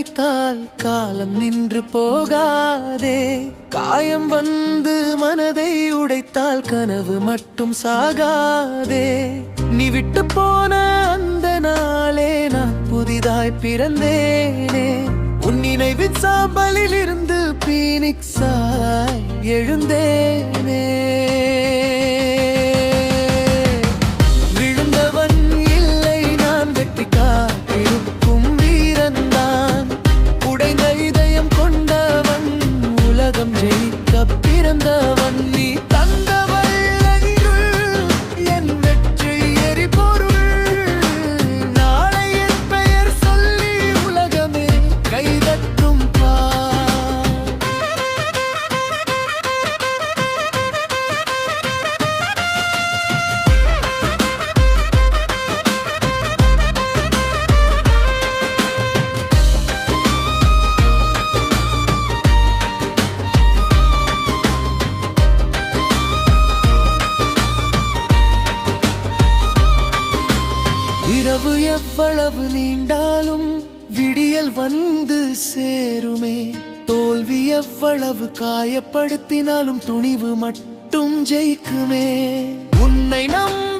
நினைத்தால் காலம் நின்று போகாதே. காயம் வந்து மனதை உடைத்தால் கனவு மட்டும் சாகாதே. நீ விட்டு போன அந்த நாளே நான் புதிதாய் பிறந்தேனே. உன் நினைவின் சாம்பலில் இருந்து பீனிக்ஸாய் எழுந்தேனே. விழுந்தவன் இல்லை, நான் வெற்றி காத்திருக்கும் வீரன்தான். உடைந்த இதயம் கொண்டவன், உலகம் ஜெயிக்க பிறந்தவன். நீ தந்தவள் என் வெற்றி எரிபொருள். நாளை என் பெயர் சொல்லி உலகமே கைதட்டும் பார். இரவு எவ்வளவு நீண்டாலும் விடியல் வந்து சேருமே. தோல்வி எவ்வளவு காயப்படுத்தினாலும் துணிவு மட்டும் ஜெயிக்குமே. உன்னை நம்ப